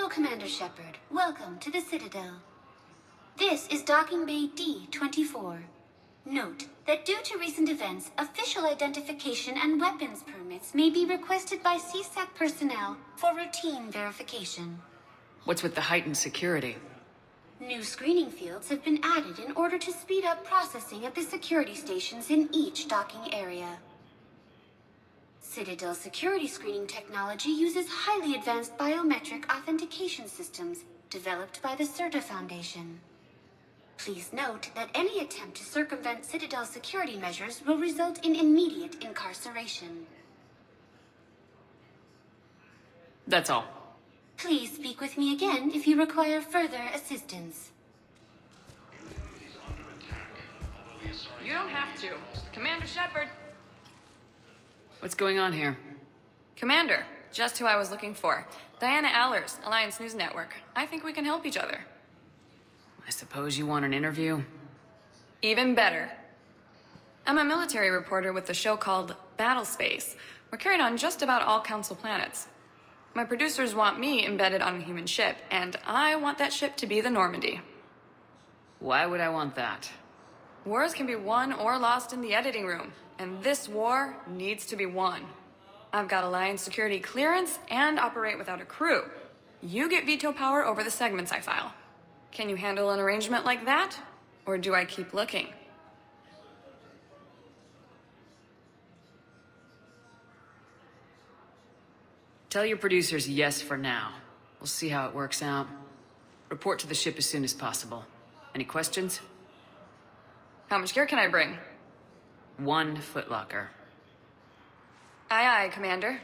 Commander Shepard. Welcome to the Citadel. This is Docking Bay D-24. Note that due to recent events, official identification and weapons permits may be requested by CSAC personnel for routine verification. What's with the heightened security? New screening fields have been added in order to speed up processing at the security stations in each docking area. Citadel security screening technology uses highly advanced biometric authentication systems developed by the CERTA Foundation. Please note that any attempt to circumvent Citadel security measures will result in immediate incarceration. That's all. Please speak with me again if you require further assistance. You don't have to. Commander Shepard. What's going on here? Commander, just who I was looking for. Diana Allers, Alliance News Network. I think we can help each other. I suppose you want an interview? Even better. I'm a military reporter with the show called Battle Space. We're carried on just about all Council planets. My producers want me embedded on a human ship, and I want that ship to be the Normandy. Why would I want that? Wars can be won or lost in the editing room, and this war needs to be won. I've got Alliance security clearance and operate without a crew. You get veto power over the segments I file. Can you handle an arrangement like that? Or do I keep looking? Tell your producers yes for now. We'll see how it works out. Report to the ship as soon as possible. Any questions? How much gear can I bring? 1 footlocker. Aye, aye, Commander.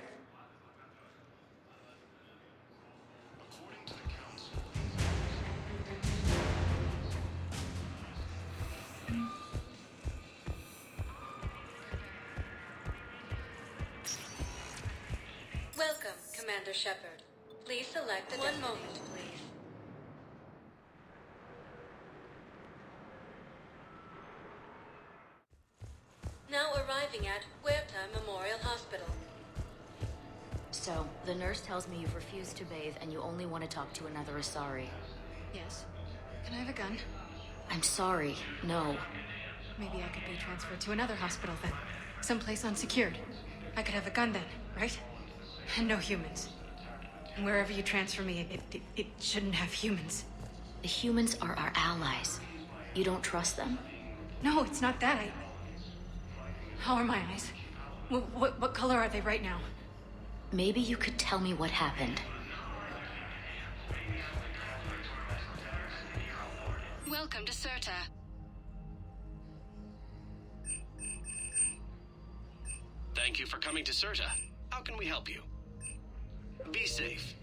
Welcome, Commander Shepard. Please select a One moment, please. Now arriving at Huerta Memorial Hospital. So, the nurse tells me you've refused to bathe and you only want to talk to another Asari. Yes. Can I have a gun? I'm sorry, no. Maybe I could be transferred to another hospital then. Someplace unsecured. I could have a gun then, right? And no humans. And wherever you transfer me, it shouldn't have humans. The humans are our allies. You don't trust them? No, it's not that. How are my eyes? What color are they right now? Maybe you could tell me what happened. Welcome to CERTA. Thank you for coming to CERTA. How can we help you? Be safe.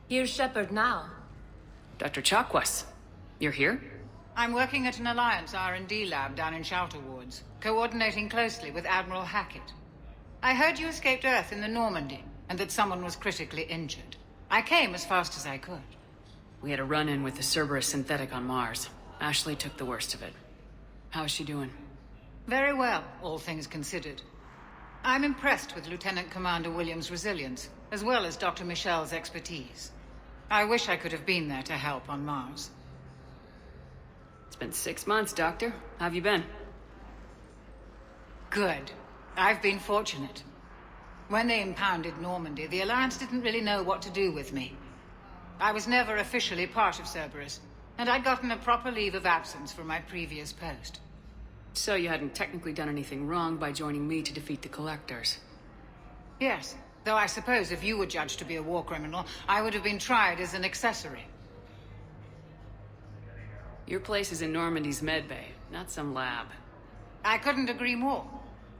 Here's Shepard now. Dr. Chakwas, you're here? I'm working at an Alliance R&D lab down in Shelter Wards, coordinating closely with Admiral Hackett. I heard you escaped Earth in the Normandy, and that someone was critically injured. I came as fast as I could. We had a run-in with the Cerberus synthetic on Mars. Ashley took the worst of it. How's she doing? Very well, all things considered. I'm impressed with Lieutenant Commander Williams' resilience, as well as Dr. Michel's expertise. I wish I could have been there to help on Mars. It's been 6 months, Doctor. How have you been? Good. I've been fortunate. When they impounded Normandy, the Alliance didn't really know what to do with me. I was never officially part of Cerberus, and I'd gotten a proper leave of absence from my previous post. So you hadn't technically done anything wrong by joining me to defeat the Collectors? Yes, though I suppose if you were judged to be a war criminal, I would have been tried as an accessory. Your place is in Normandy's medbay, not some lab. I couldn't agree more.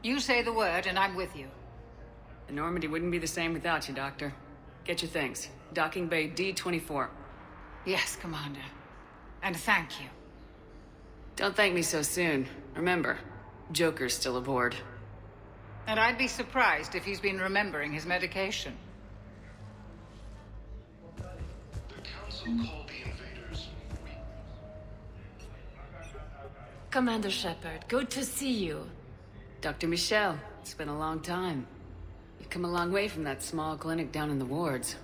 You say the word and I'm with you. The Normandy wouldn't be the same without you, Doctor. Get your things. Docking Bay D-24. Yes, Commander. And thank you. Don't thank me so soon. Remember, Joker's still aboard. And I'd be surprised if he's been remembering his medication. The Council called the invaders. Commander Shepard, good to see you. Dr. Michelle, it's been a long time. You've come a long way from that small clinic down in the wards.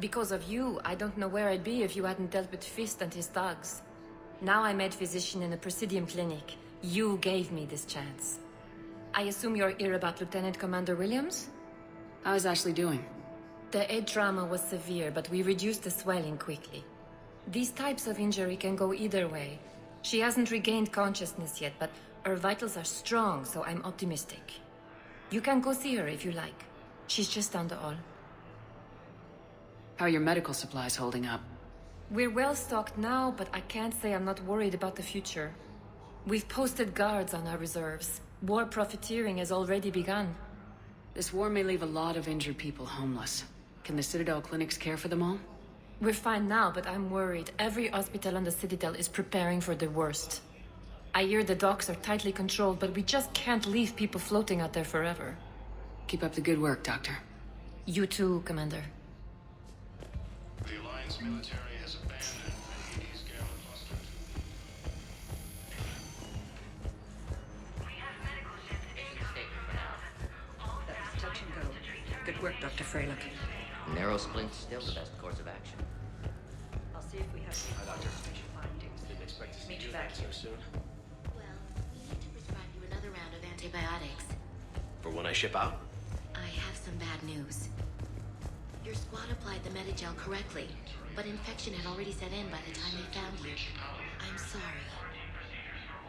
Because of you, I don't know where I'd be if you hadn't dealt with Fist and his thugs. Now I'm head physician in the Presidium Clinic. You gave me this chance. I assume you're here about Lieutenant Commander Williams? How's Ashley doing? The head trauma was severe, but we reduced the swelling quickly. These types of injury can go either way. She hasn't regained consciousness yet, but her vitals are strong, so I'm optimistic. You can go see her if you like. She's just down the hall. How are your medical supplies holding up? We're well stocked now, but I can't say I'm not worried about the future. We've posted guards on our reserves. War profiteering has already begun. This war may leave a lot of injured people homeless. Can the Citadel clinics care for them all? We're fine now, but I'm worried. Every hospital on the Citadel is preparing for the worst. I hear the docks are tightly controlled, but we just can't leave people floating out there forever. Keep up the good work, Doctor. You too, Commander. The Alliance military has abandoned the Hades Gamma cluster. That's touch and go. Good work, Dr. Freyland. Narrow splint's still the best course of action. I'll see if we have any special findings. Didn't expect to see Meet you you back so here. soon. Well, we need to prescribe you another round of antibiotics. For when I ship out? I have some bad news. Your squad applied the Medigel correctly, but infection had already set in by the time they found you. I'm sorry.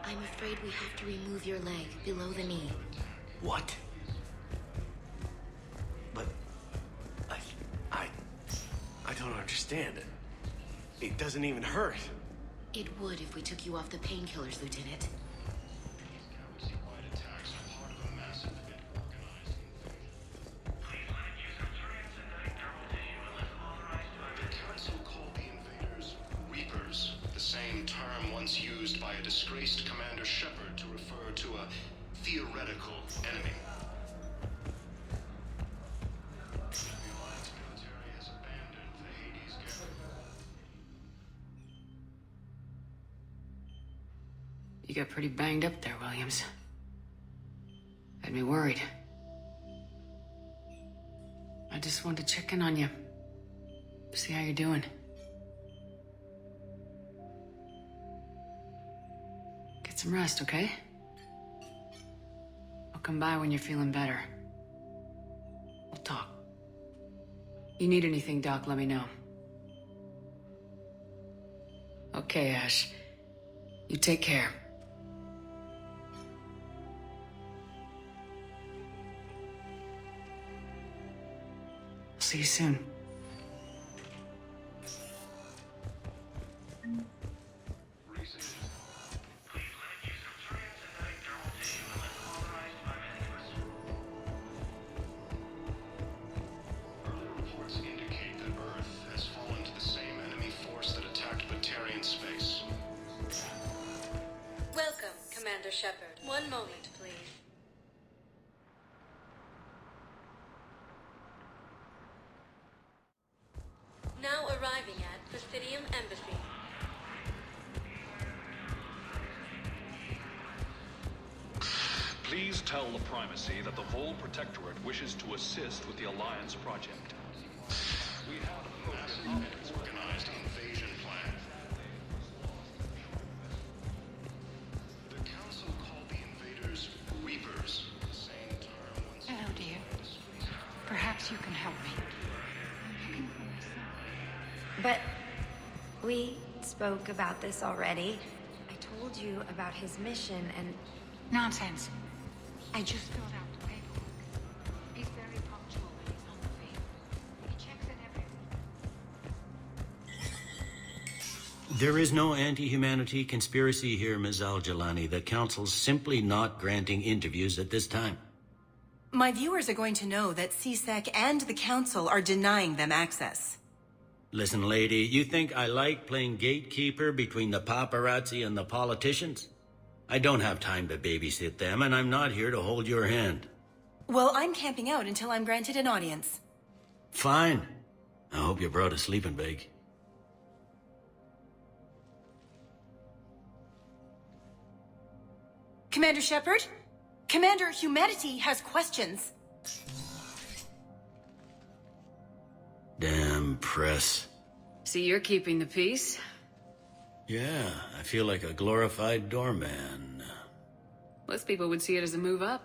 I'm afraid we have to remove your leg below the knee. What? But I don't understand it. It doesn't even hurt. It would if we took you off the painkillers, Lieutenant. Used by a disgraced Commander Shepard to refer to a theoretical enemy. The Alliance military has abandoned the Hades Gamma. You got pretty banged up there, Williams. Had me worried. I just wanted to check in on you. See how you're doing. Get some rest, okay? I'll come by when you're feeling better. We'll talk. You need anything, Doc, let me know. Okay, Ash. You take care. I'll see you soon. Shepard. One moment, please. Now arriving at Presidium Embassy. Please tell the Primacy that the Vol Protectorate wishes to assist with the Alliance project. We have a massive organized invasion plan. The Council called the invaders Reapers. The same term once. Hello, dear. Perhaps you can help me. I'm looking for my son. But we spoke about this already. I told you about his mission and... Nonsense. I just filled out the paperwork. He's very punctual when he's on the field. He checks it every week. There is no anti-humanity conspiracy here, Ms. Al-Jalani. The Council's simply not granting interviews at this time. My viewers are going to know that CSEC and the Council are denying them access. Listen, lady, you think I like playing gatekeeper between the paparazzi and the politicians? I don't have time to babysit them, and I'm not here to hold your hand. Well, I'm camping out until I'm granted an audience. Fine. I hope you brought a sleeping bag. Commander Shepard? Commander, humanity has questions. Damn press. See, you're keeping the peace. Yeah, I feel like a glorified doorman. Most people would see it as a move up.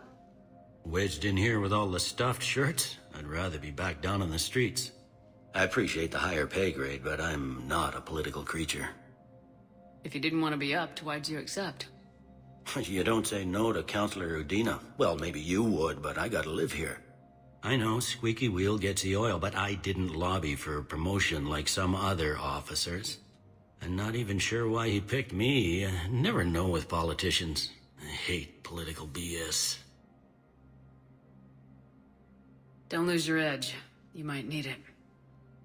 Wedged in here with all the stuffed shirts? I'd rather be back down on the streets. I appreciate the higher pay grade, but I'm not a political creature. If you didn't want to be upped, why'd you accept? You don't say no to Counselor Udina. Well, maybe you would, but I gotta live here. I know, squeaky wheel gets the oil, but I didn't lobby for promotion like some other officers. I'm not even sure why he picked me. I never know with politicians. I hate political BS. Don't lose your edge. You might need it.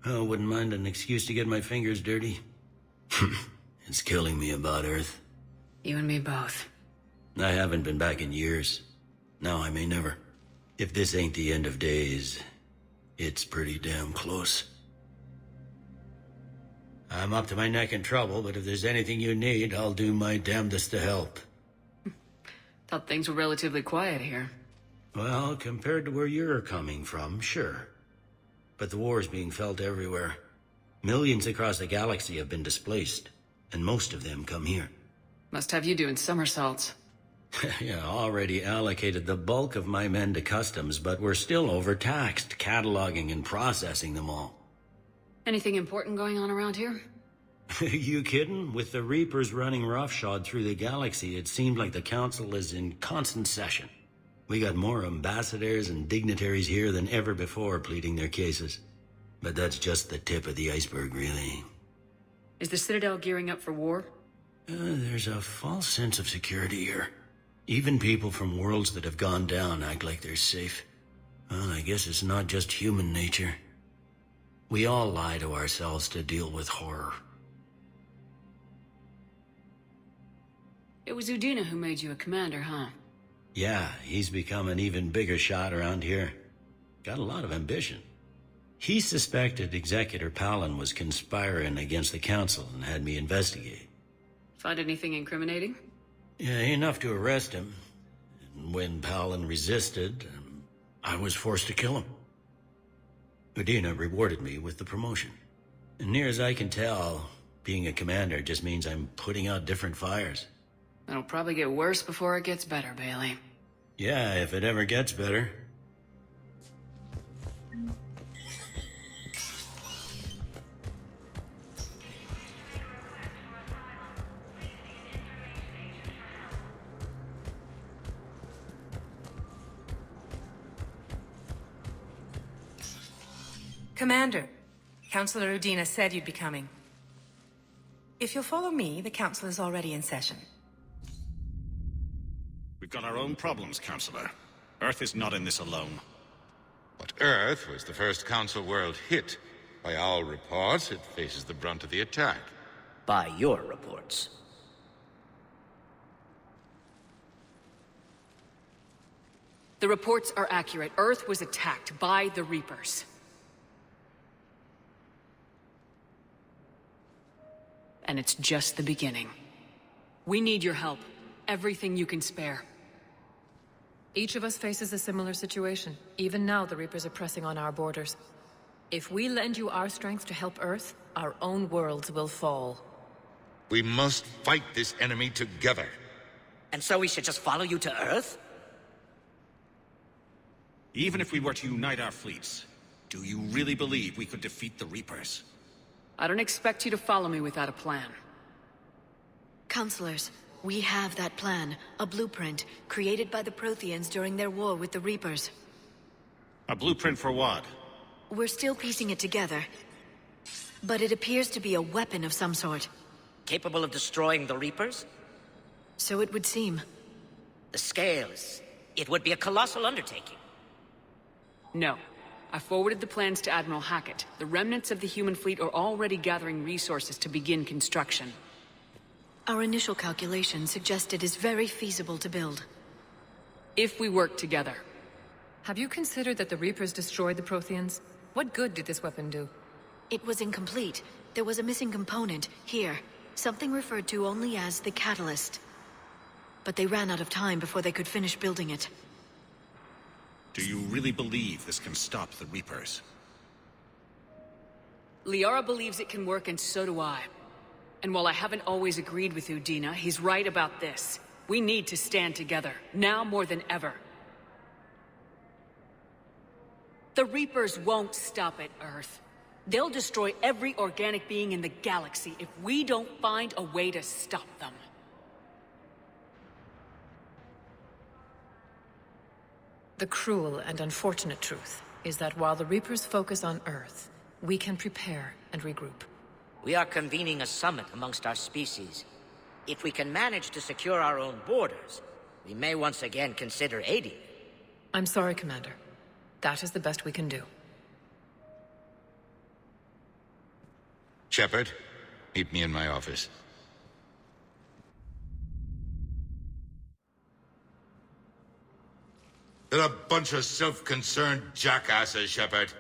Oh, wouldn't mind an excuse to get my fingers dirty. It's killing me about Earth. You and me both. I haven't been back in years. Now I may never. If this ain't the end of days, it's pretty damn close. I'm up to my neck in trouble, but if there's anything you need, I'll do my damnedest to help. Thought things were relatively quiet here. Well, compared to where you're coming from, sure. But the war's being felt everywhere. Millions across the galaxy have been displaced, and most of them come here. Must have you doing somersaults. Yeah, already allocated the bulk of my men to customs, but we're still overtaxed, cataloging and processing them all. Anything important going on around here? You kidding? With the Reapers running roughshod through the galaxy, it seemed like the Council is in constant session. We got more ambassadors and dignitaries here than ever before pleading their cases. But that's just the tip of the iceberg, really. Is the Citadel gearing up for war? There's a false sense of security here. Even people from worlds that have gone down act like they're safe. Well, I guess it's not just human nature. We all lie to ourselves to deal with horror. It was Udina who made you a commander, huh? Yeah, he's become an even bigger shot around here. Got a lot of ambition. He suspected Executor Palin was conspiring against the Council and had me investigate. Find anything incriminating? Yeah, enough to arrest him. And when Palin resisted, I was forced to kill him. Udina rewarded me with the promotion. And near as I can tell, being a commander just means I'm putting out different fires. It'll probably get worse before it gets better, Bailey. Yeah, if it ever gets better. Commander, Counselor Udina said you'd be coming. If you'll follow me, the Council is already in session. We've got our own problems, Counselor. Earth is not in this alone. But Earth was the first Council world hit. By all reports, it faces the brunt of the attack. By your reports. The reports are accurate. Earth was attacked by the Reapers. And it's just the beginning. We need your help. Everything you can spare. Each of us faces a similar situation. Even now, the Reapers are pressing on our borders. If we lend you our strength to help Earth, our own worlds will fall. We must fight this enemy together. And so we should just follow you to Earth? Even if we were to unite our fleets, do you really believe we could defeat the Reapers? I don't expect you to follow me without a plan. Counselors, we have that plan. A blueprint, created by the Protheans during their war with the Reapers. A blueprint for what? We're still piecing it together. But it appears to be a weapon of some sort. Capable of destroying the Reapers? So it would seem. The scales. It would be a colossal undertaking. No. I forwarded the plans to Admiral Hackett. The remnants of the human fleet are already gathering resources to begin construction. Our initial calculations suggest it is very feasible to build. If we work together. Have you considered that the Reapers destroyed the Protheans? What good did this weapon do? It was incomplete. There was a missing component, here. Something referred to only as the catalyst. but they ran out of time before they could finish building it. Do you really believe this can stop the Reapers? Liara believes it can work, and so do I. And while I haven't always agreed with Udina, he's right about this. We need to stand together, now more than ever. The Reapers won't stop at Earth. They'll destroy every organic being in the galaxy if we don't find a way to stop them. The cruel and unfortunate truth is that while the Reapers focus on Earth, we can prepare and regroup. We are convening a summit amongst our species. If we can manage to secure our own borders, we may once again consider aiding. I'm sorry, Commander. That is the best we can do. Shepard, meet me in my office. They're a bunch of self-concerned jackasses, Shepard.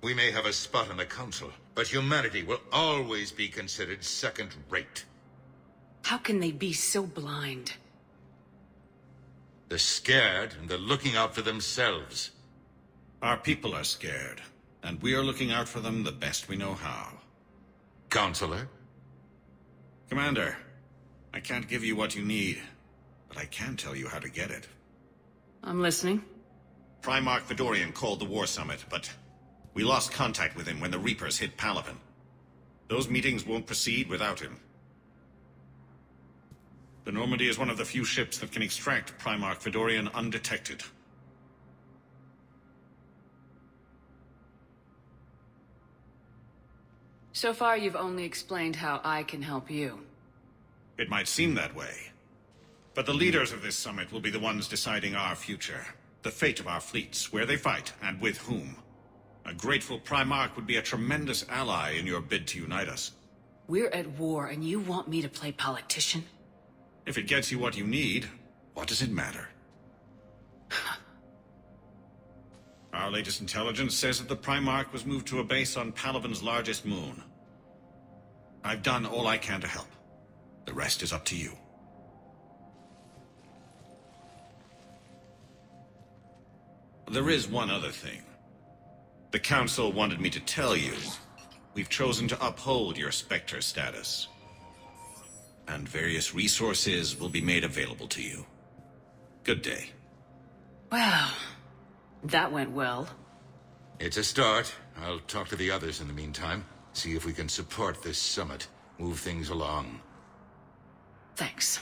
We may have a spot on the Council, but humanity will always be considered second-rate. How can they be so blind? They're scared, and they're looking out for themselves. Our people are scared, and we are looking out for them the best we know how. Counselor? Commander, I can't give you what you need, but I can tell you how to get it. I'm listening. Primarch Fedorian called the War Summit, but we lost contact with him when the Reapers hit Palaven. Those meetings won't proceed without him. The Normandy is one of the few ships that can extract Primarch Fedorian undetected. So far, you've only explained how I can help you. It might seem that way, but the leaders of this summit will be the ones deciding our future, the fate of our fleets, where they fight, and with whom. A grateful Primarch would be a tremendous ally in your bid to unite us. We're at war, and you want me to play politician? If it gets you what you need, what does it matter? Our latest intelligence says that the Primarch was moved to a base on Palaven's largest moon. I've done all I can to help. The rest is up to you. There is one other thing. The Council wanted me to tell you, we've chosen to uphold your Spectre status. And various resources will be made available to you. Good day. Well, that went well. It's a start. I'll talk to the others in the meantime. See if we can support this summit. Move things along. Thanks.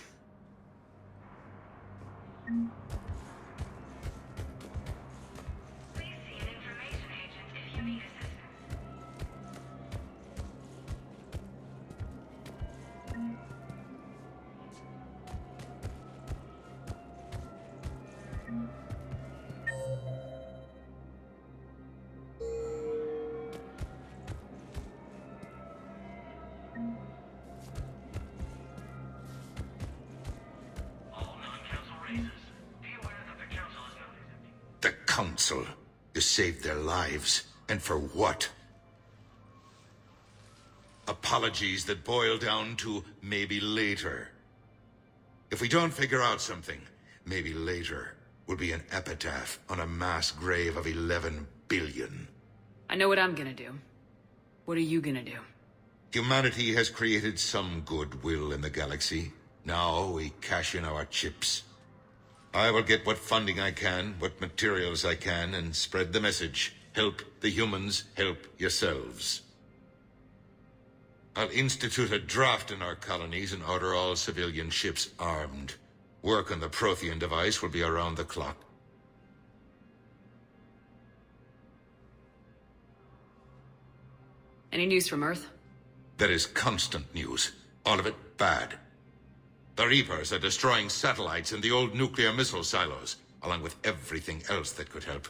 The Council. You saved their lives. And for what? Apologies that boil down to maybe later. If we don't figure out something, maybe later will be an epitaph on a mass grave of 11 billion. I know what I'm gonna do. What are you gonna do? Humanity has created some goodwill in the galaxy. Now we cash in our chips. I will get what funding I can, what materials I can, and spread the message. Help the humans, help yourselves. I'll institute a draft in our colonies and order all civilian ships armed. Work on the Prothean device will be around the clock. Any news from Earth? There is constant news. All of it bad. The Reapers are destroying satellites and the old nuclear missile silos, along with everything else that could help.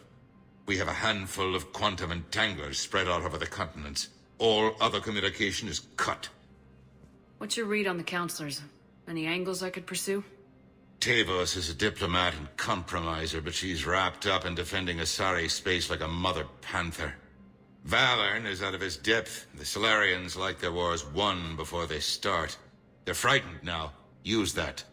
We have a handful of quantum entanglers spread out over the continents. All other communication is cut. What's your read on the counselors? Any angles I could pursue? Tavos is a diplomat and compromiser, but she's wrapped up in defending Asari space like a mother panther. Valern is out of his depth. The Solarians like their wars won before they start. They're frightened now, Use that.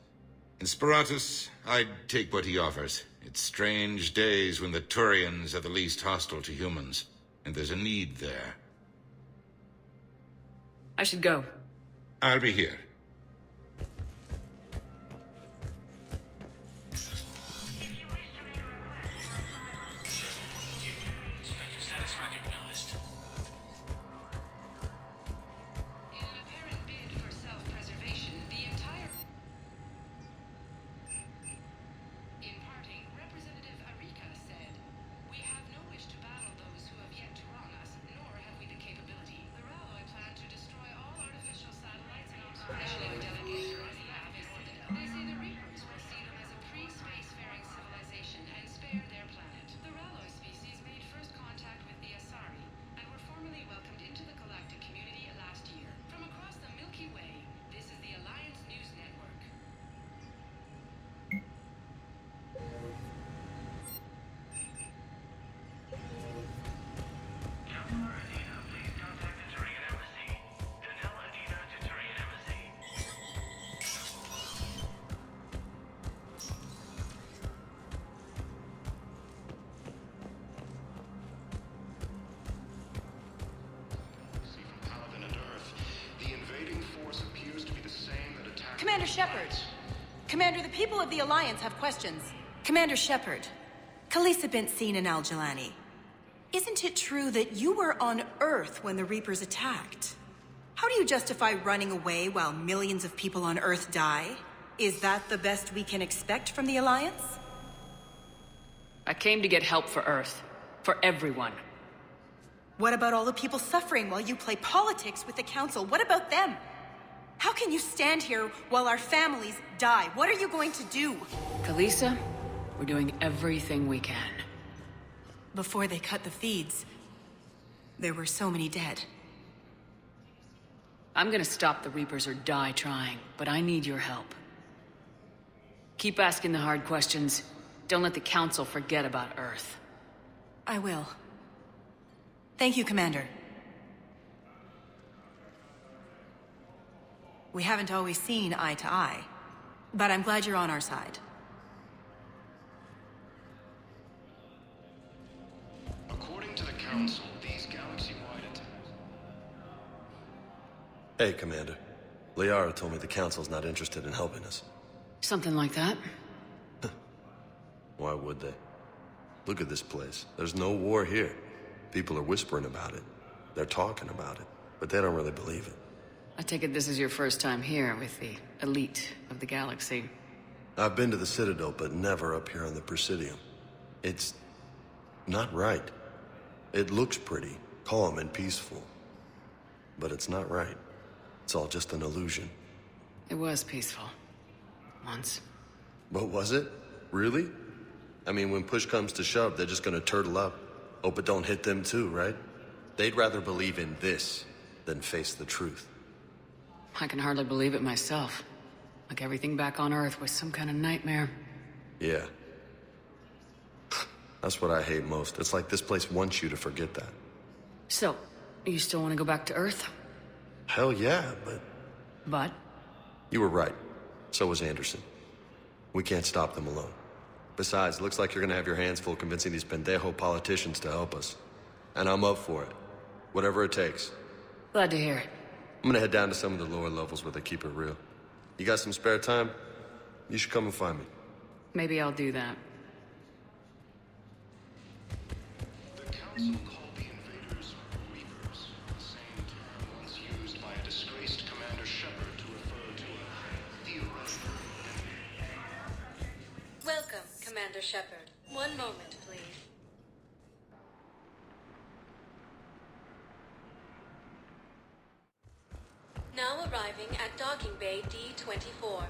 In Sparatus, I'd take what he offers. It's strange days when the Turians are the least hostile to humans, and there's a need there. I should go. I'll be here. Commander Shepard. Commander, the people of the Alliance have questions. Commander Shepard, Khaleesa bint Sin and Al-Jalani. Isn't it true that you were on Earth when the Reapers attacked? How do you justify running away while millions of people on Earth die? Is that the best we can expect from the Alliance? I came to get help for Earth. For everyone. What about all the people suffering while you play politics with the Council? What about them? How can you stand here while our families die? What are you going to do? Khaleesa, we're doing everything we can. Before they cut the feeds, there were so many dead. I'm gonna stop the Reapers or die trying, but I need your help. Keep asking the hard questions. Don't let the Council forget about Earth. I will. Thank you, Commander. We haven't always seen eye to eye, but I'm glad you're on our side. According to the Council, these galaxy-wide... Hey, Commander. Liara told me the Council's not interested in helping us. Something like that? Why would they? Look at this place. There's no war here. People are whispering about it. They're talking about it, but they don't really believe it. I take it this is your first time here with the elite of the galaxy. I've been to the Citadel, but never up here on the Presidium. It's not right. It looks pretty, calm and peaceful. But it's not right. It's all just an illusion. It was peaceful. Once. But was it? Really? I mean, when push comes to shove, they're just gonna turtle up. Hope it don't hit them too, right? They'd rather believe in this than face the truth. I can hardly believe it myself. Like everything back on Earth was some kind of nightmare. Yeah. That's what I hate most. It's like this place wants you to forget that. So, you still want to go back to Earth? Hell yeah, but... But? You were right. So was Anderson. We can't stop them alone. Besides, it looks like you're gonna have your hands full convincing these pendejo politicians to help us. And I'm up for it. Whatever it takes. Glad to hear it. I'm gonna head down to some of the lower levels where they keep it real. You got some spare time? You should come and find me. Maybe I'll do that. The Council called the invaders Reapers, the same term once used by a disgraced Commander Shepard to refer to a theoretical... Welcome, Commander Shepard. One moment, please. Now arriving at Docking Bay D-24.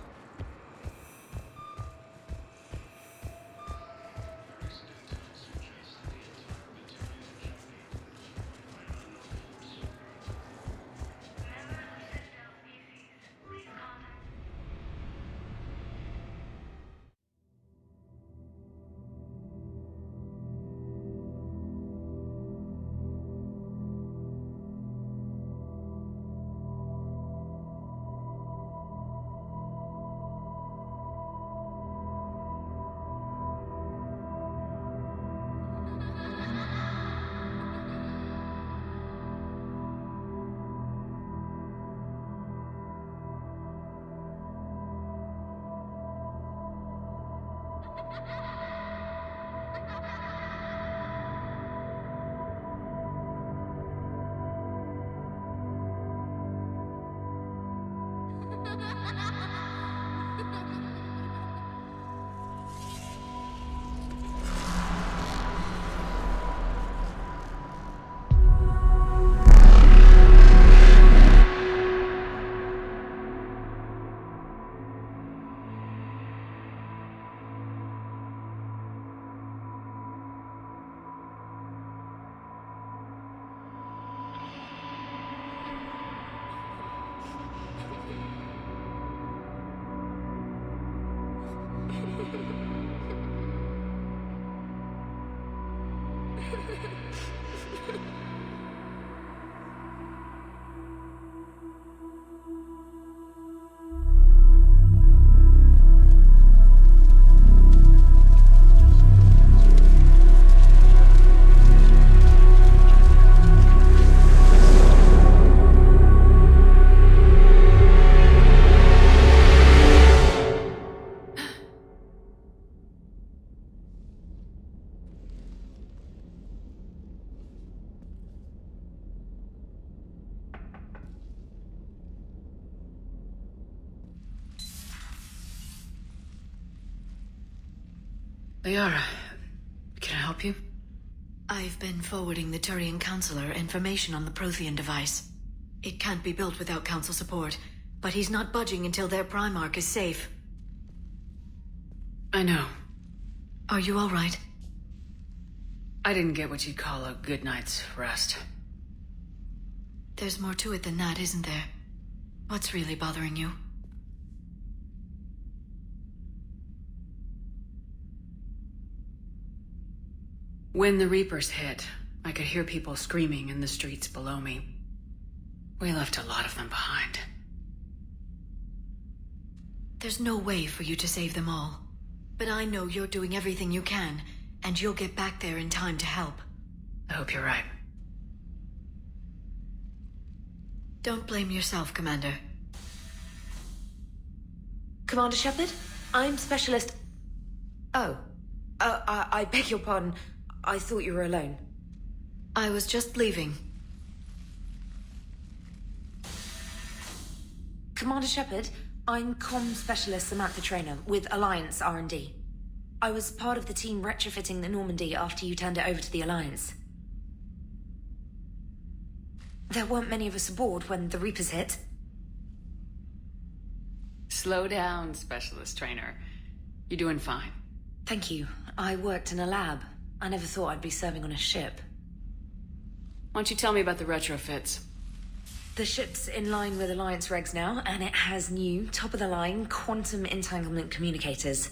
Liara, can I help you? I've been forwarding the Turian Counselor information on the Prothean device. It can't be built without Council support, but he's not budging until their Primarch is safe. I know. Are you all right? I didn't get what you'd call a good night's rest. There's more to it than that, isn't there? What's really bothering you? When the Reapers hit, I could hear people screaming in the streets below me. We left a lot of them behind. There's no way for you to save them all. But I know you're doing everything you can, and you'll get back there in time to help. I hope you're right. Don't blame yourself, Commander. Commander Shepard, I'm Specialist... Oh. I beg your pardon. I thought you were alone. I was just leaving. Commander Shepard, I'm Comm Specialist Samantha Traynor with Alliance R&D. I was part of the team retrofitting the Normandy after you turned it over to the Alliance. There weren't many of us aboard when the Reapers hit. Slow down, Specialist Trainer. You're doing fine. Thank you. I worked in a lab. I never thought I'd be serving on a ship. Why don't you tell me about the retrofits? The ship's in line with Alliance regs now, and it has new, top-of-the-line quantum entanglement communicators.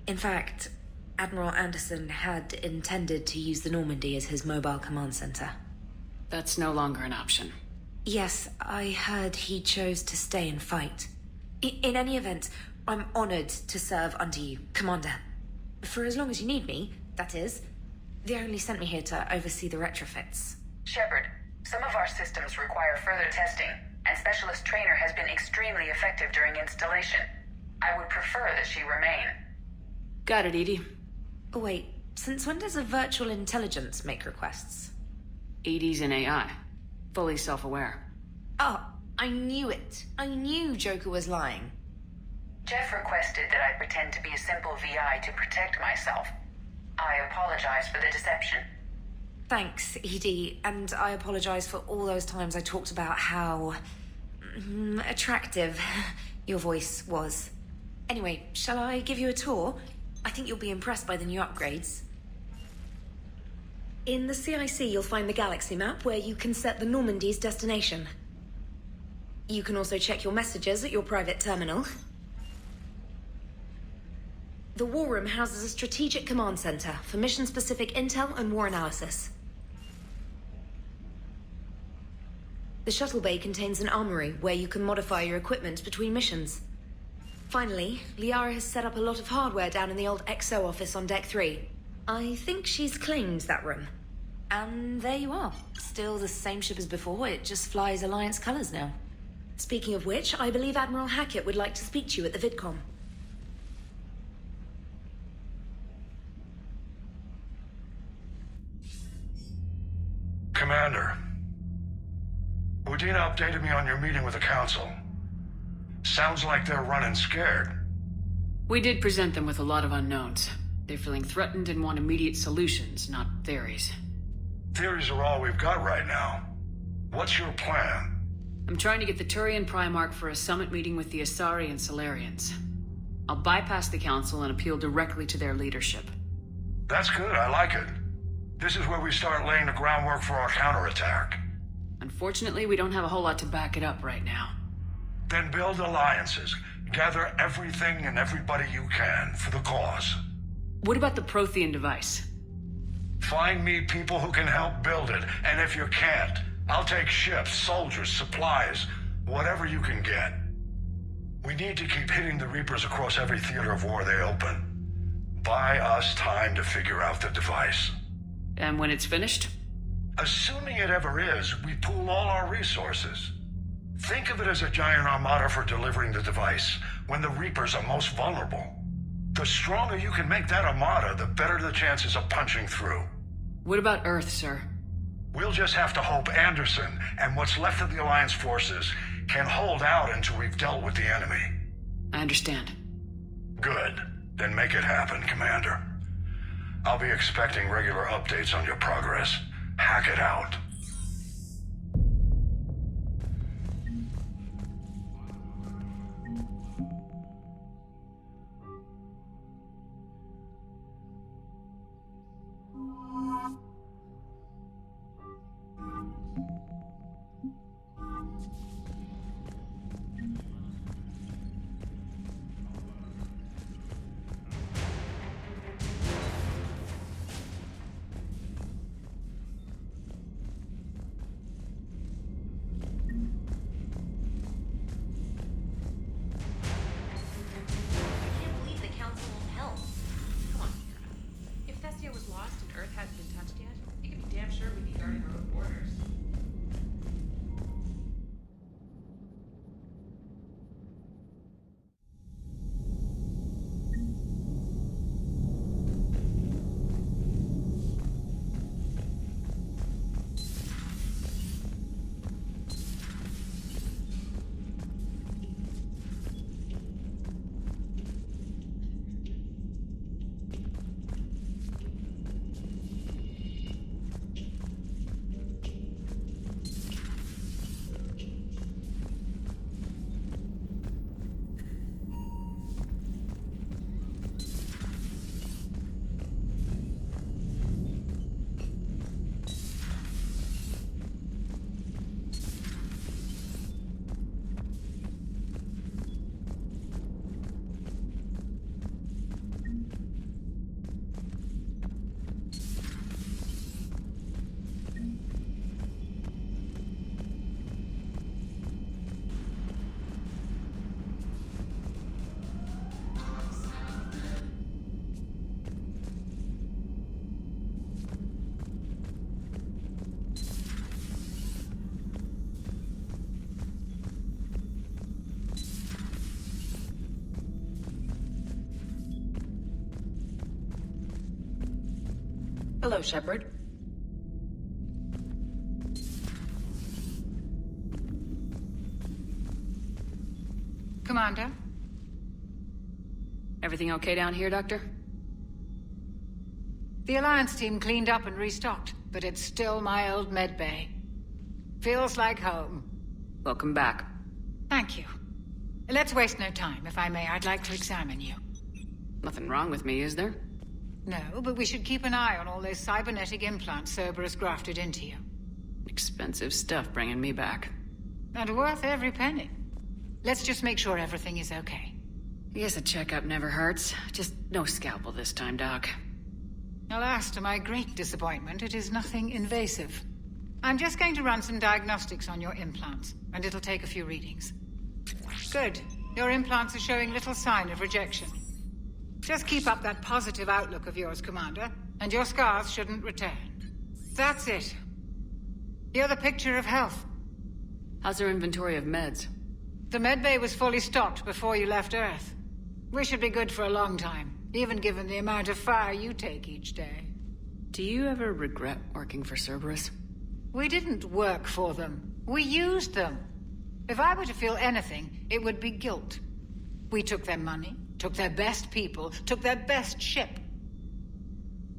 In fact, Admiral Anderson had intended to use the Normandy as his mobile command center. That's no longer an option. Yes, I heard he chose to stay and fight. In any event, I'm honored to serve under you, Commander. For as long as you need me, that is. They only sent me here to oversee the retrofits. Shepard, some of our systems require further testing, and Specialist Trainer has been extremely effective during installation. I would prefer that she remain. Got it, Edie. Wait, since when does a virtual intelligence make requests? Edie's an AI. Fully self-aware. Oh, I knew it. I knew Joker was lying. Jeff requested that I pretend to be a simple VI to protect myself. I apologize for the deception. Thanks, Edie, and I apologize for all those times I talked about how... attractive your voice was. Anyway, shall I give you a tour? I think you'll be impressed by the new upgrades. In the CIC, you'll find the galaxy map where you can set the Normandy's destination. You can also check your messages at your private terminal. The War Room houses a strategic command center for mission-specific intel and war analysis. The shuttle bay contains an armory where you can modify your equipment between missions. Finally, Liara has set up a lot of hardware down in the old XO office on Deck 3. I think she's claimed that room. And there you are. Still the same ship as before, it just flies Alliance colors now. Speaking of which, I believe Admiral Hackett would like to speak to you at the VidCom. Commander. Udina updated me on your meeting with the Council. Sounds like they're running scared. We did present them with a lot of unknowns. They're feeling threatened and want immediate solutions, not theories. Theories are all we've got right now. What's your plan? I'm trying to get the Turian Primarch for a summit meeting with the Asari and Solarians. I'll bypass the Council and appeal directly to their leadership. That's good, I like it. This is where we start laying the groundwork for our counterattack. Unfortunately, we don't have a whole lot to back it up right now. Then build alliances. Gather everything and everybody you can for the cause. What about the Prothean device? Find me people who can help build it, and if you can't, I'll take ships, soldiers, supplies, whatever you can get. We need to keep hitting the Reapers across every theater of war they open. Buy us time to figure out the device. And when it's finished? Assuming it ever is, we pool all our resources. Think of it as a giant armada for delivering the device when the Reapers are most vulnerable. The stronger you can make that armada, the better the chances of punching through. What about Earth, sir? We'll just have to hope Anderson and what's left of the Alliance forces can hold out until we've dealt with the enemy. I understand. Good. Then make it happen, Commander. I'll be expecting regular updates on your progress. Hack it out. Hello, Shepard. Commander? Everything okay down here, Doctor? The Alliance team cleaned up and restocked, but it's still my old med bay. Feels like home. Welcome back. Thank you. Let's waste no time. If I may, I'd like to examine you. Nothing wrong with me, is there? No, but we should keep an eye on all those cybernetic implants Cerberus grafted into you. Expensive stuff bringing me back. And worth every penny. Let's just make sure everything is okay. I guess a checkup never hurts. Just no scalpel this time, Doc. Alas, to my great disappointment, it is nothing invasive. I'm just going to run some diagnostics on your implants, and it'll take a few readings. Good. Your implants are showing little sign of rejection. Just keep up that positive outlook of yours, Commander, and your scars shouldn't return. That's it. You're the picture of health. How's our inventory of meds? The medbay was fully stocked before you left Earth. We should be good for a long time, even given the amount of fire you take each day. Do you ever regret working for Cerberus? We didn't work for them. We used them. If I were to feel anything, it would be guilt. We took their money, took their best people, took their best ship.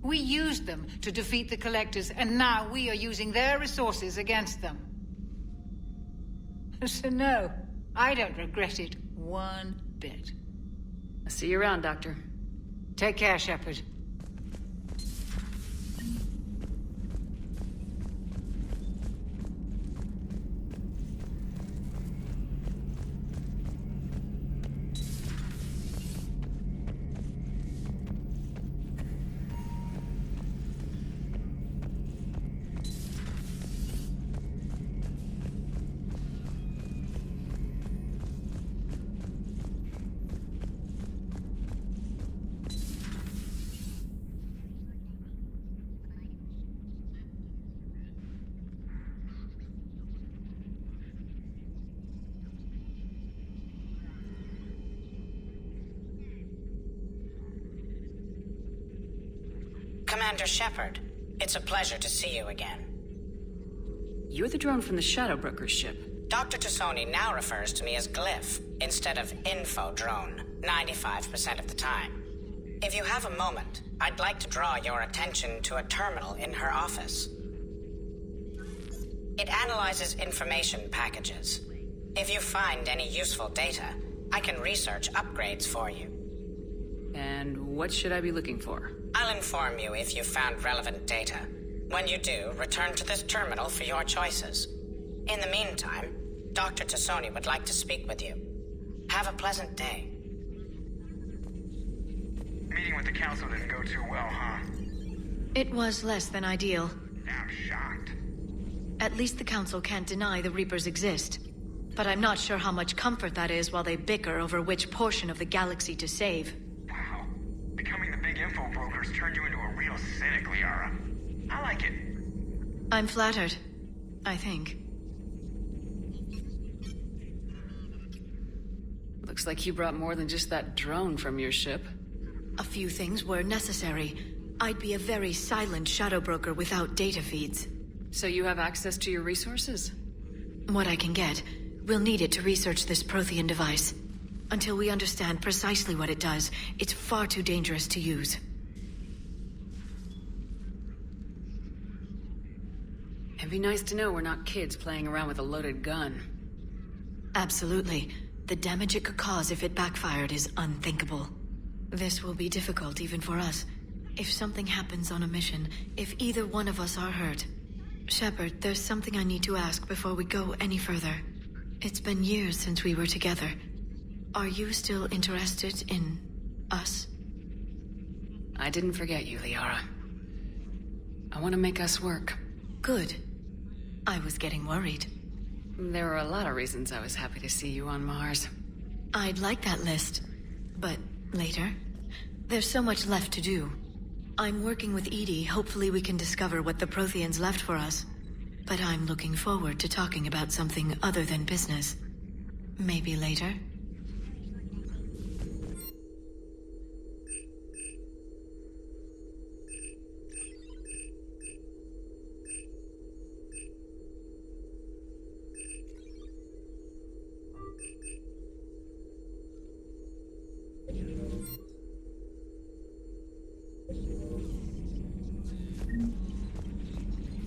We used them to defeat the Collectors, and now we are using their resources against them. So no, I don't regret it one bit. I'll see you around, Doctor. Take care, Shepard. Commander Shepard, it's a pleasure to see you again. You're the drone from the Shadow Broker's ship. Dr. Tassoni now refers to me as Glyph instead of Info Drone, 95% of the time. If you have a moment, I'd like to draw your attention to a terminal in her office. It analyzes information packages. If you find any useful data, I can research upgrades for you. And what should I be looking for? I'll inform you if you've found relevant data. When you do, return to this terminal for your choices. In the meantime, Dr. Tassoni would like to speak with you. Have a pleasant day. Meeting with the council didn't go too well, huh? It was less than ideal. I'm shocked. At least the council can't deny the Reapers exist. But I'm not sure how much comfort that is while they bicker over which portion of the galaxy to save. Wow. Becoming the big info brokers turned you into a real cynic, Liara. I like it. I'm flattered. I think. Looks like you brought more than just that drone from your ship. A few things were necessary. I'd be a very silent shadow broker without data feeds. So you have access to your resources? What I can get. We'll need it to research this Prothean device. Until we understand precisely what it does, it's far too dangerous to use. It'd be nice to know we're not kids playing around with a loaded gun. Absolutely. The damage it could cause if it backfired is unthinkable. This will be difficult even for us. If something happens on a mission, if either one of us are hurt. Shepard, there's something I need to ask before we go any further. It's been years since we were together. Are you still interested in us? I didn't forget you, Liara. I want to make us work. Good. I was getting worried. There were a lot of reasons I was happy to see you on Mars. I'd like that list. But later? There's so much left to do. I'm working with Edie. Hopefully we can discover what the Protheans left for us. But I'm looking forward to talking about something other than business. Maybe later?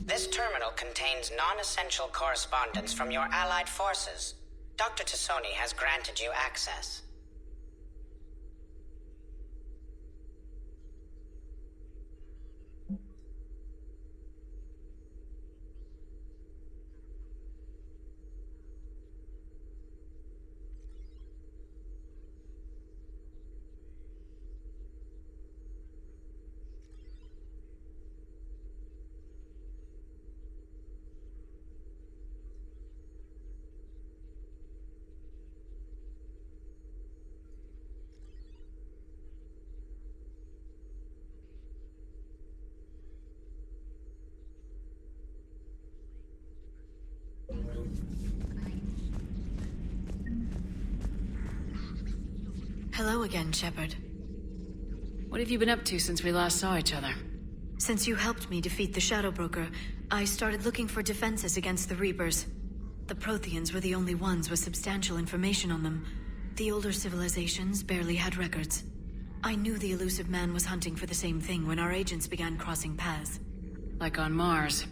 This terminal contains non-essential correspondence from your allied forces. Dr. Tassoni has granted you access. Hello again, Shepard. What have you been up to since we last saw each other? Since you helped me defeat the Shadow Broker, I started looking for defenses against the Reapers. The Protheans were the only ones with substantial information on them. The older civilizations barely had records. I knew the elusive man was hunting for the same thing when our agents began crossing paths. Like on Mars.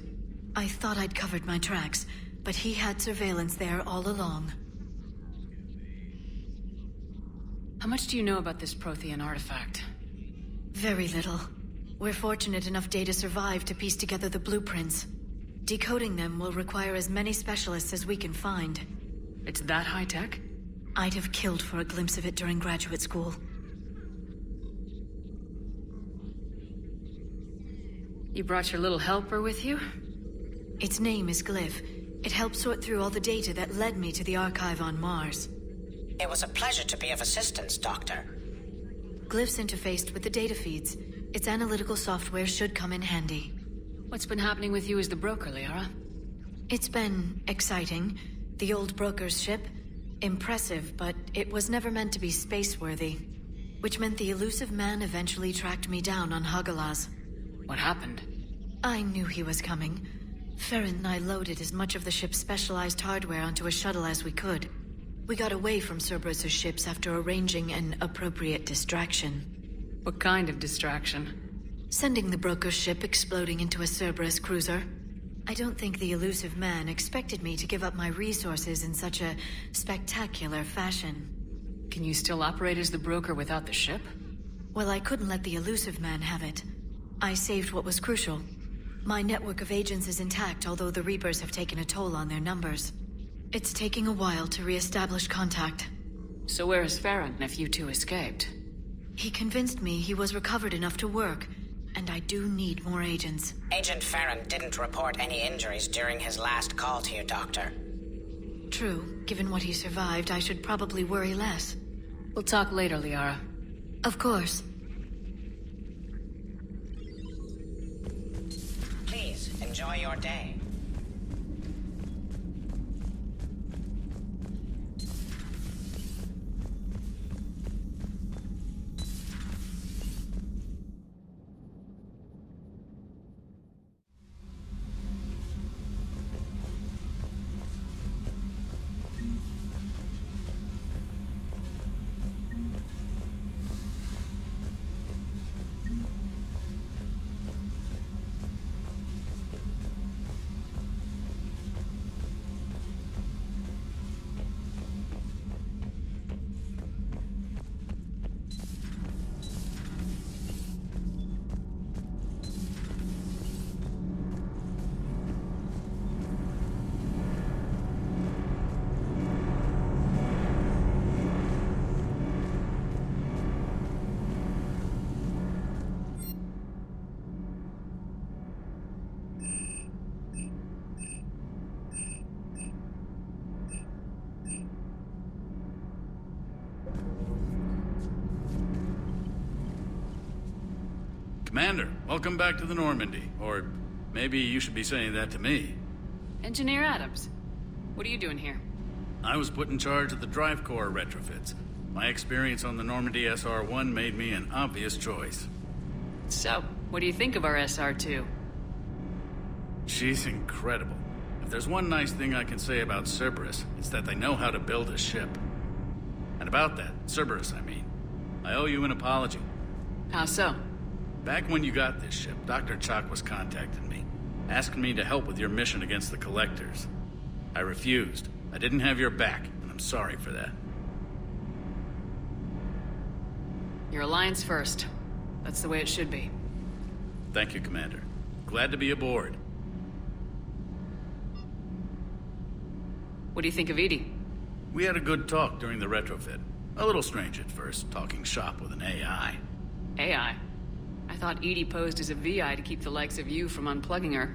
I thought I'd covered my tracks, but he had surveillance there all along. How much do you know about this Prothean artifact? Very little. We're fortunate enough Data survived to piece together the blueprints. Decoding them will require as many specialists as we can find. It's that high-tech? I'd have killed for a glimpse of it during graduate school. You brought your little helper with you? Its name is Glyph. It helped sort through all the data that led me to the archive on Mars. It was a pleasure to be of assistance, Doctor. Glyph's interfaced with the data feeds. Its analytical software should come in handy. What's been happening with you as the broker, Liara? It's been exciting. The old broker's ship. Impressive, but it was never meant to be space-worthy. Which meant the elusive man eventually tracked me down on Hagalaz. What happened? I knew he was coming. Farron and I loaded as much of the ship's specialized hardware onto a shuttle as we could. We got away from Cerberus' ships after arranging an appropriate distraction. What kind of distraction? Sending the broker's ship exploding into a Cerberus cruiser. I don't think the elusive man expected me to give up my resources in such a spectacular fashion. Can you still operate as the broker without the ship? Well, I couldn't let the elusive man have it. I saved what was crucial. My network of agents is intact, although the Reapers have taken a toll on their numbers. It's taking a while to re-establish contact. So where is Farron if you two escaped? He convinced me he was recovered enough to work, and I do need more agents. Agent Farron didn't report any injuries during his last call to you, Doctor. True. Given what he survived, I should probably worry less. We'll talk later, Liara. Of course. Please, enjoy your day. Commander, welcome back to the Normandy. Or maybe you should be saying that to me. Engineer Adams, what are you doing here? I was put in charge of the drive core retrofits. My experience on the Normandy SR-1 made me an obvious choice. So, what do you think of our SR-2? She's incredible. If there's one nice thing I can say about Cerberus, it's that they know how to build a ship. And about that, Cerberus, I mean, I owe you an apology. How so? Back when you got this ship, Dr. Chalk was contacting me, asking me to help with your mission against the Collectors. I refused. I didn't have your back, and I'm sorry for that. Your alliance first. That's the way it should be. Thank you, Commander. Glad to be aboard. What do you think of Edie? We had a good talk during the retrofit. A little strange at first, talking shop with an AI. AI? I thought Edie posed as a VI to keep the likes of you from unplugging her.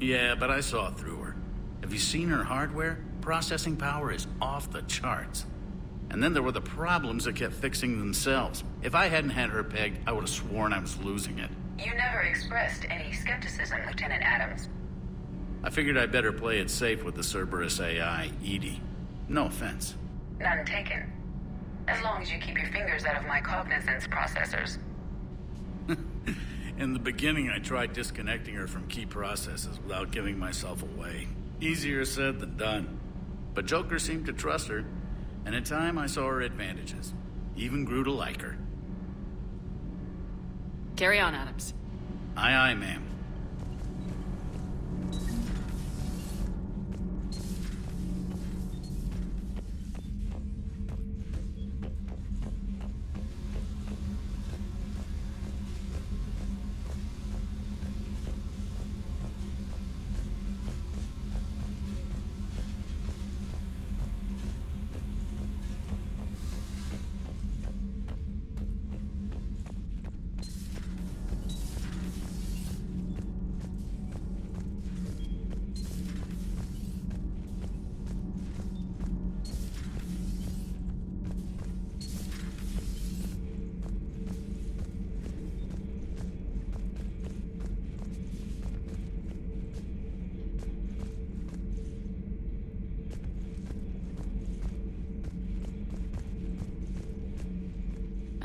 Yeah, but I saw through her. Have you seen her hardware? Processing power is off the charts. And then there were the problems that kept fixing themselves. If I hadn't had her pegged, I would have sworn I was losing it. You never expressed any skepticism, Lieutenant Adams. I figured I'd better play it safe with the Cerberus AI, Edie. No offense. None taken. As long as you keep your fingers out of my cognizance processors. In the beginning, I tried disconnecting her from key processes without giving myself away. Easier said than done. But Joker seemed to trust her, and in time I saw her advantages. Even grew to like her. Carry on, Adams. Aye, aye, ma'am.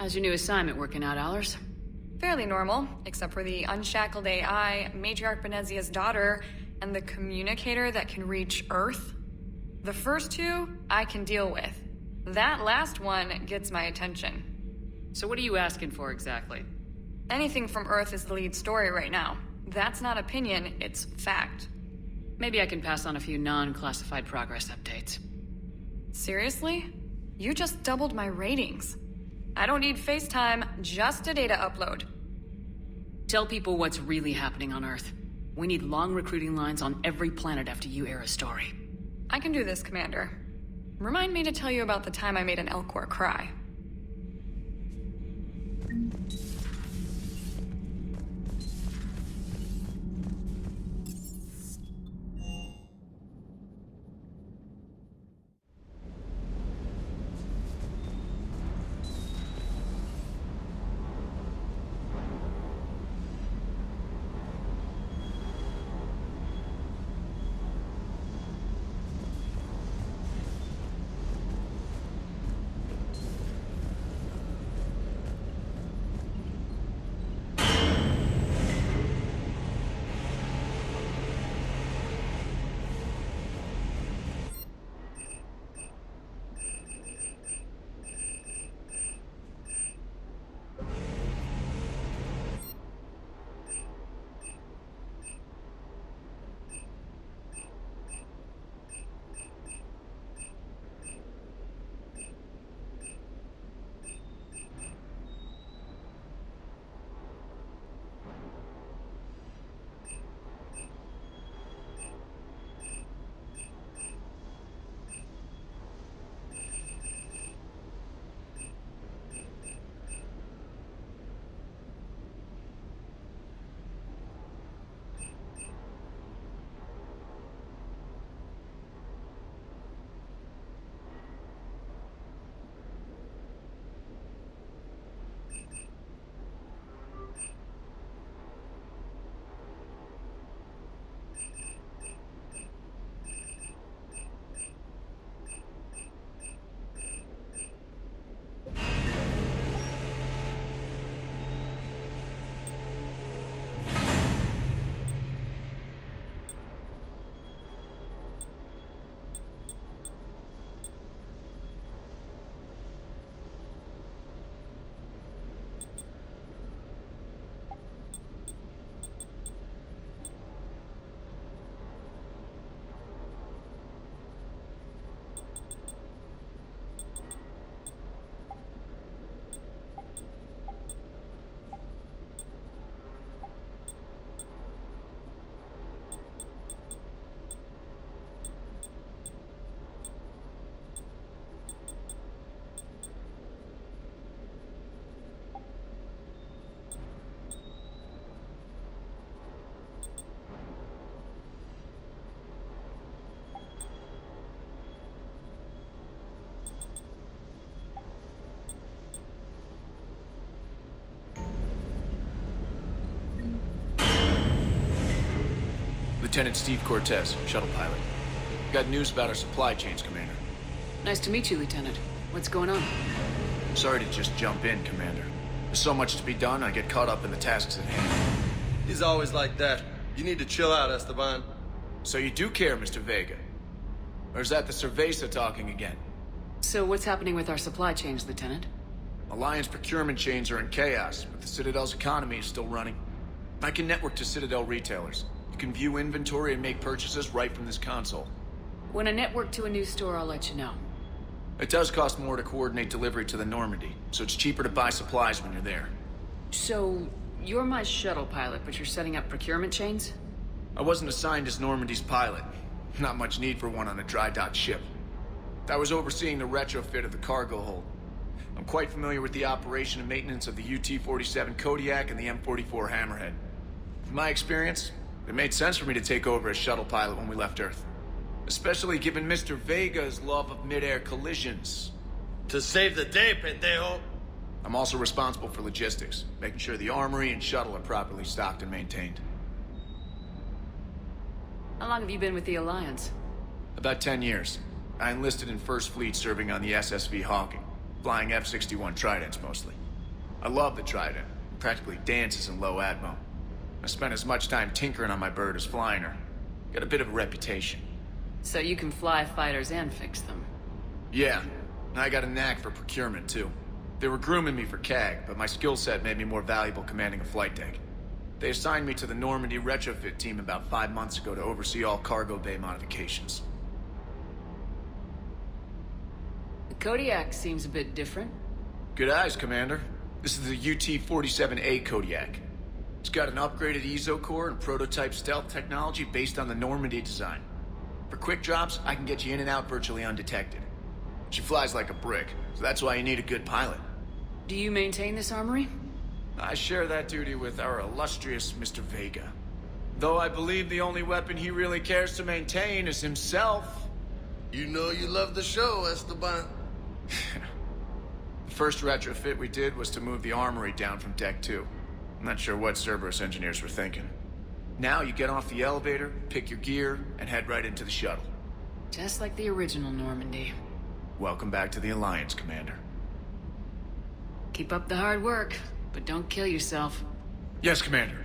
How's your new assignment working out, Allers? Fairly normal, except for the unshackled AI, Matriarch Benezia's daughter, and the communicator that can reach Earth. The first two, I can deal with. That last one gets my attention. So what are you asking for exactly? Anything from Earth is the lead story right now. That's not opinion, it's fact. Maybe I can pass on a few non-classified progress updates. Seriously? You just doubled my ratings. I don't need FaceTime, just a data upload. Tell people what's really happening on Earth. We need long recruiting lines on every planet after you air a story. I can do this, Commander. Remind me to tell you about the time I made an Elcor cry. Lieutenant Steve Cortez, shuttle pilot. Got news about our supply chains, Commander. Nice to meet you, Lieutenant. What's going on? Sorry to just jump in, Commander. There's so much to be done, I get caught up in the tasks at hand. He's always like that. You need to chill out, Esteban. So you do care, Mr. Vega? Or is that the Cerveza talking again? So what's happening with our supply chains, Lieutenant? Alliance procurement chains are in chaos, but the Citadel's economy is still running. I can network to Citadel retailers. You can view inventory and make purchases right from this console. When I network to a new store, I'll let you know. It does cost more to coordinate delivery to the Normandy, so it's cheaper to buy supplies when you're there. So, you're my shuttle pilot, but you're setting up procurement chains? I wasn't assigned as Normandy's pilot. Not much need for one on a dry dock ship. I was overseeing the retrofit of the cargo hold. I'm quite familiar with the operation and maintenance of the UT-47 Kodiak and the M44 Hammerhead. From my experience, it made sense for me to take over as shuttle pilot when we left Earth. Especially given Mr. Vega's love of mid-air collisions. To save the day, pendejo. I'm also responsible for logistics, making sure the armory and shuttle are properly stocked and maintained. How long have you been with the Alliance? About 10 years. I enlisted in First Fleet serving on the SSV Hawking, flying F-61 Tridents mostly. I love the Trident. It practically dances in low atmo. I spent as much time tinkering on my bird as flying her. Got a bit of a reputation. So you can fly fighters and fix them? Yeah, and I got a knack for procurement too. They were grooming me for CAG, but my skill set made me more valuable commanding a flight deck. They assigned me to the Normandy retrofit team about 5 months ago to oversee all cargo bay modifications. The Kodiak seems a bit different. Good eyes, Commander. This is the UT-47A Kodiak. It's got an upgraded EZO core and prototype stealth technology based on the Normandy design. For quick drops, I can get you in and out virtually undetected. She flies like a brick, so that's why you need a good pilot. Do you maintain this armory? I share that duty with our illustrious Mr. Vega. Though I believe the only weapon he really cares to maintain is himself. You know you love the show, Esteban. The first retrofit we did was to move the armory down from Deck 2. I'm not sure what Cerberus engineers were thinking. Now you get off the elevator, pick your gear, and head right into the shuttle. Just like the original Normandy. Welcome back to the Alliance, Commander. Keep up the hard work, but don't kill yourself. Yes, Commander.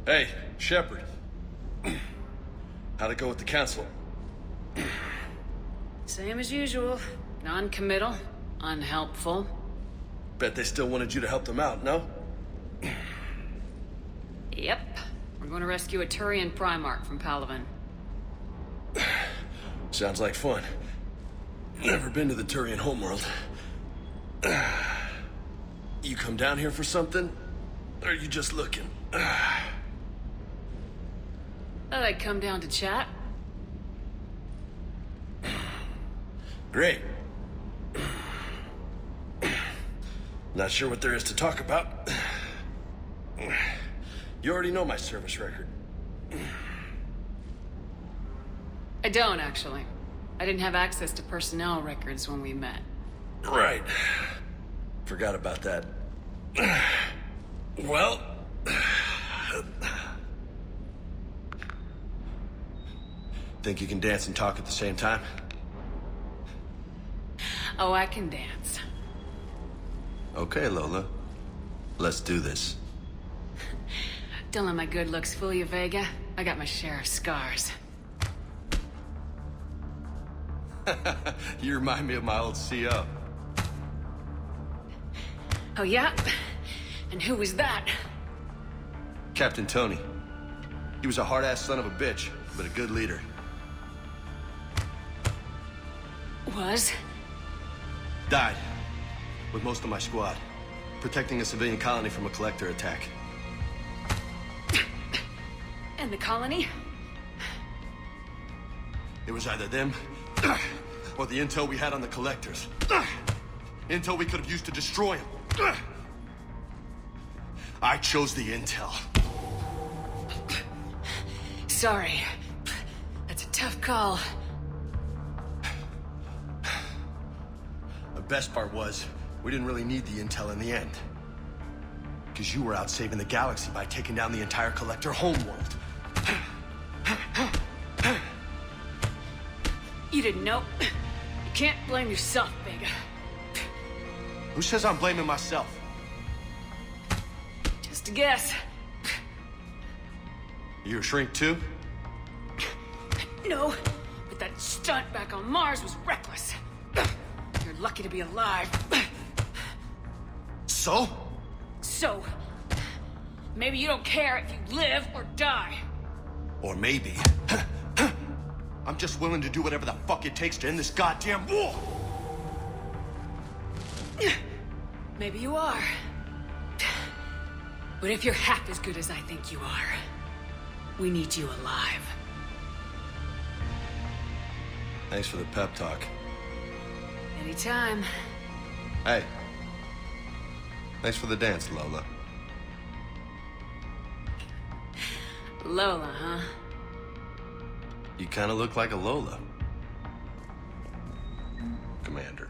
Hey, Shepard. How'd it go with the council? Same as usual. Non-committal, unhelpful. Bet they still wanted you to help them out, no? Yep. We're going to rescue a Turian Primarch from Palaven. Sounds like fun. Never been to the Turian homeworld. You come down here for something? Or are you just looking? Thought I'd come down to chat. Great. Not sure what there is to talk about. You already know my service record. I don't, actually. I didn't have access to personnel records when we met. Right. Forgot about that. Well... Think you can dance and talk at the same time? Oh, I can dance. Okay, Lola. Let's do this. Don't let my good looks fool you, Vega. I got my share of scars. You remind me of my old CO. Oh, yeah? And who was that? Captain Tony. He was a hard-ass son of a bitch, but a good leader. Was? Died. With most of my squad. Protecting a civilian colony from a collector attack. And the colony? It was either them, or the intel we had on the collectors. Intel we could have used to destroy him. I chose the intel. Sorry. That's a tough call. The best part was, we didn't really need the intel in the end. Because you were out saving the galaxy by taking down the entire Collector homeworld. You didn't know. You can't blame yourself, Vega. Who says I'm blaming myself? Just a guess. You a shrink too? No, but that stunt back on Mars was reckless. You're lucky to be alive. So? So, maybe you don't care if you live or die. Or maybe... I'm just willing to do whatever the fuck it takes to end this goddamn war! Maybe you are. But if you're half as good as I think you are, we need you alive. Thanks for the pep talk. Anytime. Hey. Thanks for the dance, Lola. Lola, huh? You kind of look like a Lola. Commander.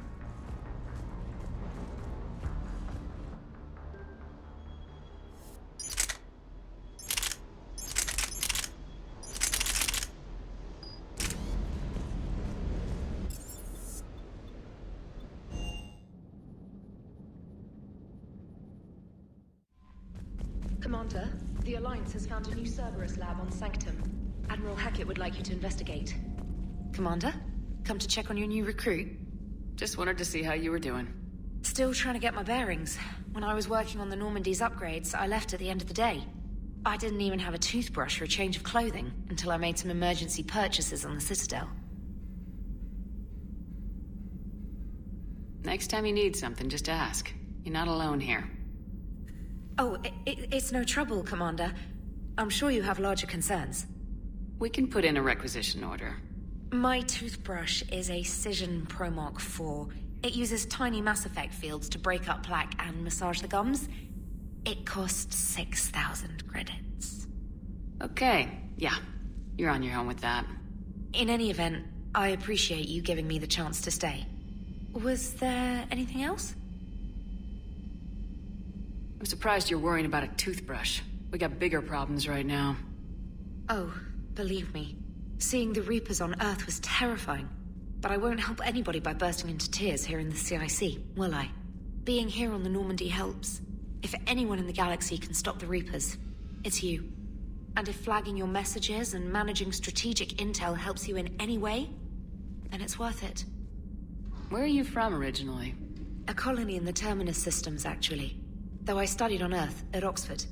Commander, the Alliance has found a new Cerberus lab on Sanctum. Admiral Hackett would like you to investigate. Commander, come to check on your new recruit. Just wanted to see how you were doing. Still trying to get my bearings. When I was working on the Normandy's upgrades, I left at the end of the day. I didn't even have a toothbrush or a change of clothing until I made some emergency purchases on the Citadel. Next time you need something, just ask. You're not alone here. Oh, it's no trouble, Commander. I'm sure you have larger concerns. We can put in a requisition order. My toothbrush is a Cision Pro Mark 4. It uses tiny Mass Effect fields to break up plaque and massage the gums. It costs 6,000 credits. Okay, yeah. You're on your own with that. In any event, I appreciate you giving me the chance to stay. Was there anything else? I'm surprised you're worrying about a toothbrush. We got bigger problems right now. Oh, believe me. Seeing the Reapers on Earth was terrifying. But I won't help anybody by bursting into tears here in the CIC, will I? Being here on the Normandy helps. If anyone in the galaxy can stop the Reapers, it's you. And if flagging your messages and managing strategic intel helps you in any way, then it's worth it. Where are you from originally? A colony in the Terminus systems, actually. Though I studied on Earth, at Oxford.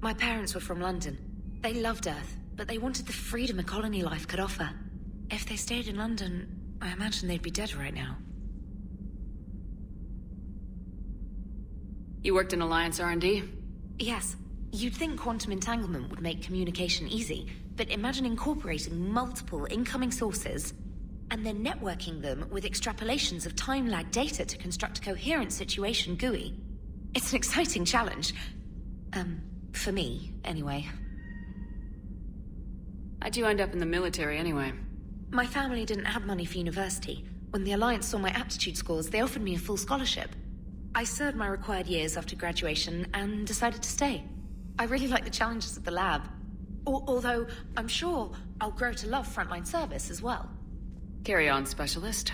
My parents were from London. They loved Earth, but they wanted the freedom a colony life could offer. If they stayed in London, I imagine they'd be dead right now. You worked in Alliance R&D? Yes. You'd think quantum entanglement would make communication easy, but imagine incorporating multiple incoming sources and then networking them with extrapolations of time-lag data to construct a coherent situation GUI. It's an exciting challenge. For me, anyway. How'd you end up in the military anyway? My family didn't have money for university. When the Alliance saw my aptitude scores, they offered me a full scholarship. I served my required years after graduation and decided to stay. I really like the challenges of the lab. Although, I'm sure I'll grow to love frontline service as well. Carry on, Specialist.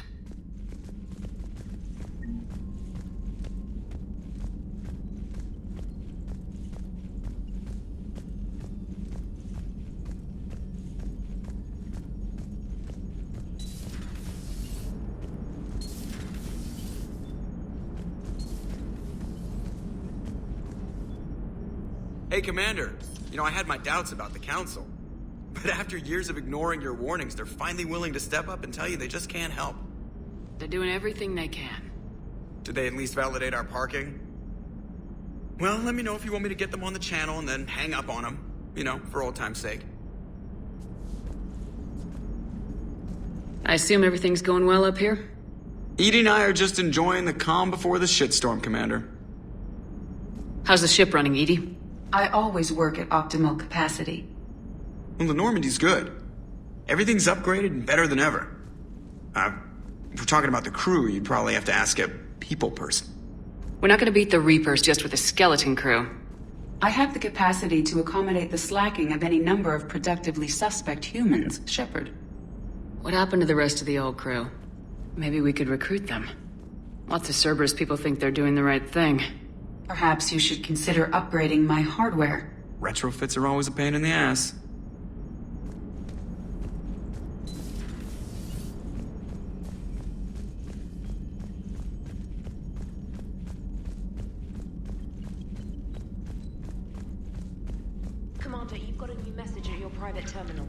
Hey, Commander. You know, I had my doubts about the Council. But after years of ignoring your warnings, they're finally willing to step up and tell you they just can't help. They're doing everything they can. Did they at least validate our parking? Well, let me know if you want me to get them on the channel and then hang up on them. You know, for old time's sake. I assume everything's going well up here? Edie and I are just enjoying the calm before the shitstorm, Commander. How's the ship running, Edie? I always work at optimal capacity. Well, the Normandy's good. Everything's upgraded and better than ever. If we're talking about the crew, you'd probably have to ask a people person. We're not gonna beat the Reapers just with a skeleton crew. I have the capacity to accommodate the slacking of any number of productively suspect humans, Shepard. What happened to the rest of the old crew? Maybe we could recruit them. Lots of Cerberus people think they're doing the right thing. Perhaps you should consider upgrading my hardware. Retrofits are always a pain in the ass. Commander, you've got a new message at your private terminal.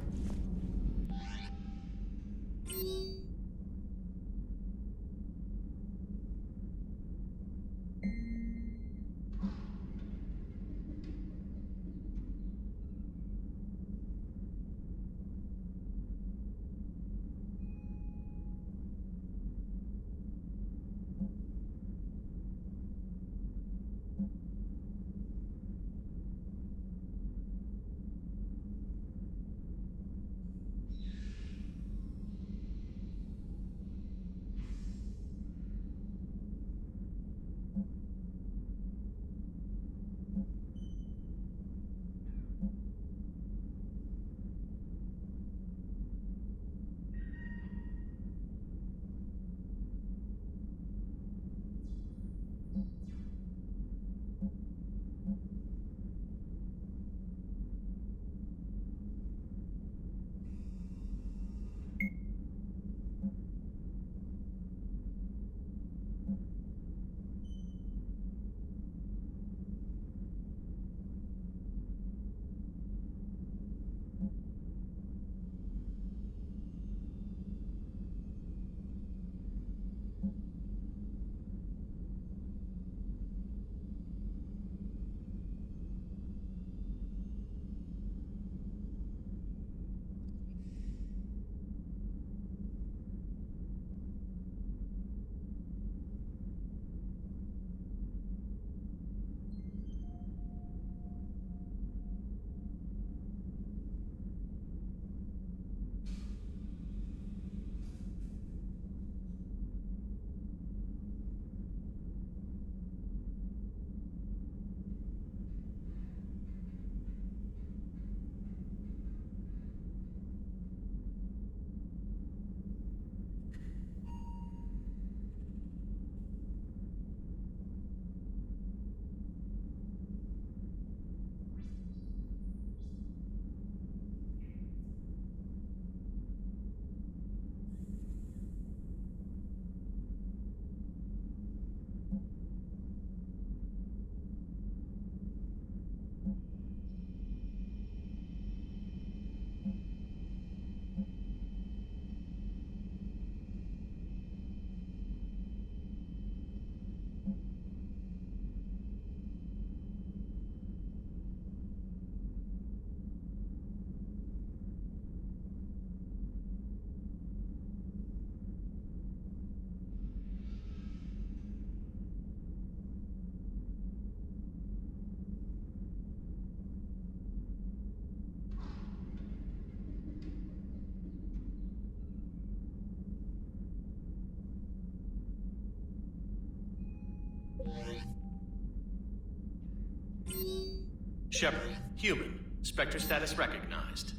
Shepard, human. Spectre status recognized.